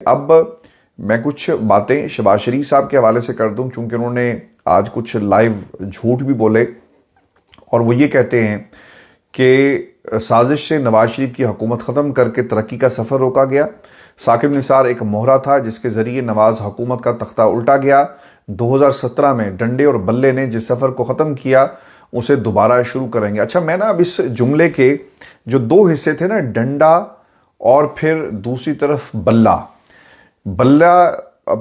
اب میں کچھ باتیں شہباز شریف صاحب کے حوالے سے کر دوں، چونکہ انہوں نے آج کچھ لائیو جھوٹ بھی بولے، اور وہ یہ کہتے ہیں کہ سازش سے نواز شریف کی حکومت ختم کر کے ترقی کا سفر روکا گیا۔ ثاقب نثار ایک مہرہ تھا جس کے ذریعے نواز حکومت کا تختہ الٹا گیا۔ 2017 میں ڈنڈے اور بلے نے جس سفر کو ختم کیا اسے دوبارہ شروع کریں گے۔ اچھا، میں اب اس جملے کے جو دو حصے تھے نا، ڈنڈا اور پھر دوسری طرف بلہ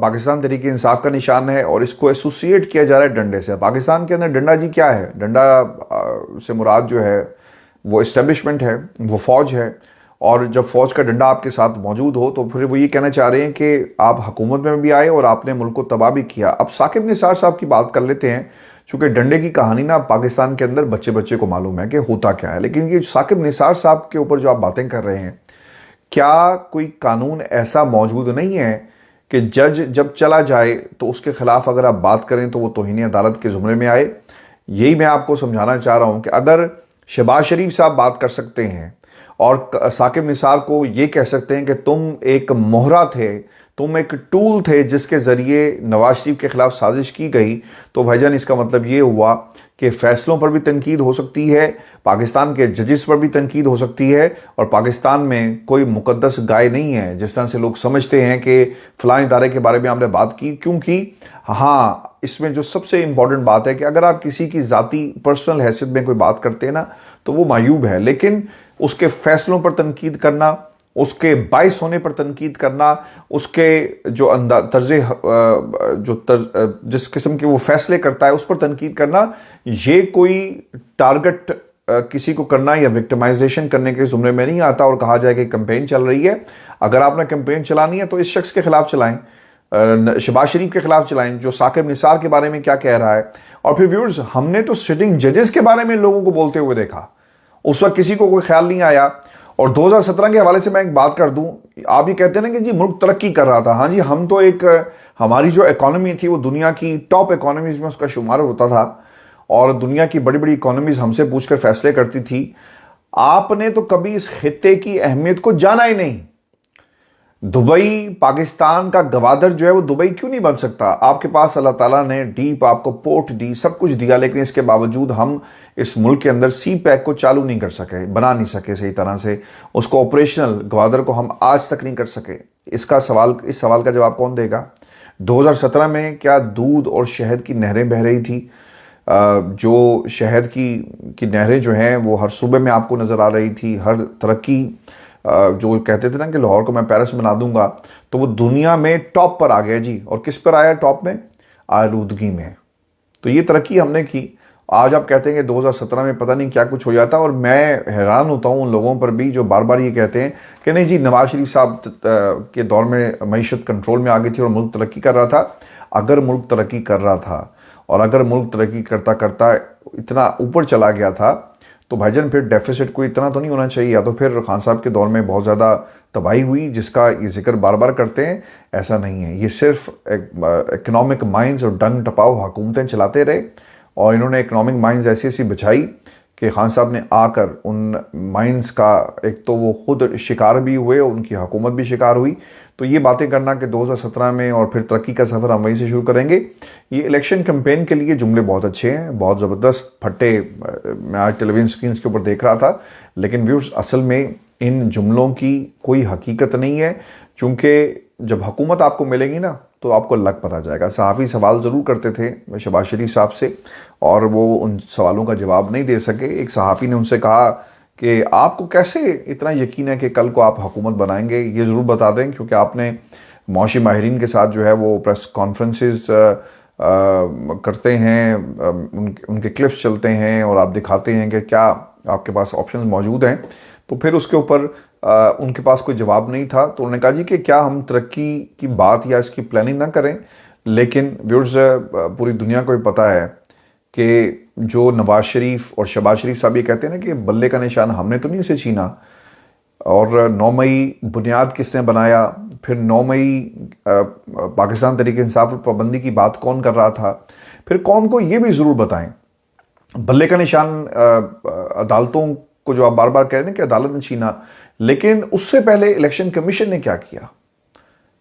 پاکستان تحریک انصاف کا نشان ہے، اور اس کو ایسوسیٹ کیا جا رہا ہے ڈنڈے سے۔ پاکستان کے اندر ڈنڈا جی کیا ہے؟ ڈنڈا سے مراد جو ہے وہ اسٹیبلشمنٹ ہے، وہ فوج ہے، اور جب فوج کا ڈنڈا آپ کے ساتھ موجود ہو تو پھر وہ یہ کہنا چاہ رہے ہیں کہ آپ حکومت میں بھی آئے اور آپ نے ملک کو تباہ بھی کیا۔ اب ثاقب نثار صاحب کی بات کر لیتے ہیں، چونکہ ڈنڈے کی کہانی نا پاکستان کے اندر بچے کو معلوم ہے کہ ہوتا کیا ہے، لیکن یہ ثاقب نثار صاحب کے اوپر جو آپ باتیں کر رہے ہیں، کیا کوئی قانون ایسا موجود نہیں ہے کہ جج جب چلا جائے تو اس کے خلاف اگر آپ بات کریں تو وہ توہین عدالت کے زمرے میں آئے؟ یہی میں آپ کو سمجھانا چاہ رہا ہوں کہ اگر شہباز شریف صاحب بات کر سکتے ہیں اور ثاقب نثار کو یہ کہہ سکتے ہیں کہ تم ایک مہرہ تھے، تم ایک ٹول تھے جس کے ذریعے نواز شریف کے خلاف سازش کی گئی، تو بھائی جان اس کا مطلب یہ ہوا کہ فیصلوں پر بھی تنقید ہو سکتی ہے، پاکستان کے ججز پر بھی تنقید ہو سکتی ہے، اور پاکستان میں کوئی مقدس گائے نہیں ہے جس طرح سے لوگ سمجھتے ہیں کہ فلاں ادارے کے بارے میں ہم نے بات کی۔ کیونکہ ہاں، اس میں جو سب سے امپورٹنٹ بات ہے کہ اگر آپ کسی کی ذاتی پرسنل حیثیت میں کوئی بات کرتے ہیں نا تو وہ معیوب ہے، لیکن اس کے فیصلوں پر تنقید کرنا، اس کے باعث ہونے پر تنقید کرنا، اس کے جو جس قسم کے وہ فیصلے کرتا ہے اس پر تنقید کرنا، یہ کوئی ٹارگٹ کسی کو کرنا یا وکٹمائزیشن کرنے کے زمرے میں نہیں آتا اور کہا جائے کہ کمپین چل رہی ہے۔ اگر آپ نے کمپین چلانی ہے تو اس شخص کے خلاف چلائیں، شہباز شریف کے خلاف چلائیں جو ثاقب نثار کے بارے میں کیا کہہ رہا ہے۔ اور پھر ویورز، ہم نے تو سٹنگ ججز کے بارے میں لوگوں کو بولتے ہوئے دیکھا، اس وقت کسی کو کوئی خیال نہیں آیا۔ اور 2017 کے حوالے سے میں ایک بات کر دوں، آپ یہ کہتے ہیں نا کہ جی ملک ترقی کر رہا تھا، ہاں جی، ہم تو ہماری جو اکانومی تھی وہ دنیا کی ٹاپ اکانومیز میں اس کا شمار ہوتا تھا، اور دنیا کی بڑی بڑی اکانومیز ہم سے پوچھ کر فیصلے کرتی تھی۔ آپ نے تو کبھی اس خطے کی اہمیت کو جانا ہی نہیں۔ دبئی پاکستان کا گوادر جو ہے وہ دبئی کیوں نہیں بن سکتا؟ آپ کے پاس اللہ تعالیٰ نے ڈیپ آپ کو پورٹ دی، سب کچھ دیا، لیکن اس کے باوجود ہم اس ملک کے اندر سی پیک کو چالو نہیں کر سکے، بنا نہیں سکے صحیح طرح سے، اس کو آپریشنل گوادر کو ہم آج تک نہیں کر سکے۔ اس سوال کا جواب کون دے گا؟ 2017 میں کیا دودھ اور شہد کی نہریں بہہ رہی تھی؟ جو شہد کی نہریں جو ہیں وہ ہر صوبے میں آپ کو نظر آ رہی تھی، ہر ترقی جو کہتے تھے نا کہ لاہور کو میں پیرس بنا دوں گا، تو وہ دنیا میں ٹاپ پر آ گیا جی۔ اور کس پر آیا ٹاپ میں؟ آلودگی میں۔ تو یہ ترقی ہم نے کی۔ آج آپ کہتے ہیں کہ 2017 میں پتہ نہیں کیا کچھ ہو جاتا، اور میں حیران ہوتا ہوں ان لوگوں پر بھی جو بار بار یہ کہتے ہیں کہ نہیں جی نواز شریف صاحب کے دور میں معیشت کنٹرول میں آ گئی تھی اور ملک ترقی کر رہا تھا۔ اگر ملک ترقی کر رہا تھا اور اگر ملک ترقی کرتا کرتا اتنا اوپر چلا گیا تھا تو بھائی جان پھر ڈیفیسٹ کوئی اتنا تو نہیں ہونا چاہیے، یا تو پھر خان صاحب کے دور میں بہت زیادہ تباہی ہوئی جس کا یہ ذکر بار بار کرتے ہیں۔ ایسا نہیں ہے، یہ صرف اکنامک مائنز اور ڈنگ ٹپاؤ حکومتیں چلاتے رہے، اور انہوں نے اکنامک مائنز ایسی بچھائی کہ خان صاحب نے آ کر ان مائنز کا ایک تو وہ خود شکار بھی ہوئے اور ان کی حکومت بھی شکار ہوئی۔ تو یہ باتیں کرنا کہ 2017 میں اور پھر ترقی کا سفر ہم وہیں سے شروع کریں گے، یہ الیکشن کمپین کے لیے جملے بہت اچھے ہیں، بہت زبردست پھٹے میں آج ٹیلی ویژن سکرینز کے اوپر دیکھ رہا تھا، لیکن ویورز اصل میں ان جملوں کی کوئی حقیقت نہیں ہے، چونکہ جب حکومت آپ کو ملے گی نا تو آپ کو لگ پتہ جائے گا۔ صحافی سوال ضرور کرتے تھے شہباز شریف صاحب سے، اور وہ ان سوالوں کا جواب نہیں دے سکے۔ ایک صحافی نے ان سے کہا کہ آپ کو کیسے اتنا یقین ہے کہ کل کو آپ حکومت بنائیں گے؟ یہ ضرور بتا دیں، کیونکہ آپ نے معاشی ماہرین کے ساتھ جو ہے وہ پریس کانفرنسز کرتے ہیں، ان کے کلپس چلتے ہیں اور آپ دکھاتے ہیں کہ کیا آپ کے پاس آپشنز موجود ہیں۔ تو پھر اس کے اوپر ان کے پاس کوئی جواب نہیں تھا، تو انہوں نے کہا جی کہ کیا ہم ترقی کی بات یا اس کی پلاننگ نہ کریں؟ لیکن ویورز، پوری دنیا کو پتہ ہے کہ جو نواز شریف اور شہباز شریف صاحب یہ کہتے ہیں نا کہ بلے کا نشان ہم نے تو نہیں اسے چھینا، اور 9 مئی بنیاد کس نے بنایا، پھر 9 مئی پاکستان تحریک انصاف پر پابندی کی بات کون کر رہا تھا، پھر قوم کو یہ بھی ضرور بتائیں۔ بلے کا نشان عدالتوں کو جو آپ بار بار کہہ رہے ہیں کہ عدالت نے چھینا، لیکن اس سے پہلے الیکشن کمیشن نے کیا کیا؟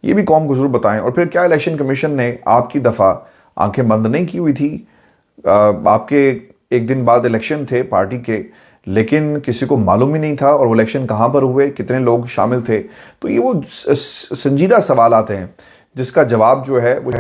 یہ بھی قوم کو ضرور بتائیں. اور پھر کیا الیکشن کمیشن نے آپ کی دفعہ آنکھیں بند نہیں کی ہوئی تھی؟ آپ کے ایک دن بعد الیکشن تھے پارٹی کے، لیکن کسی کو معلوم ہی نہیں تھا اور وہ الیکشن کہاں پر ہوئے، کتنے لوگ شامل تھے. تو یہ وہ سنجیدہ سوالات ہیں جس کا جواب جو ہے وہ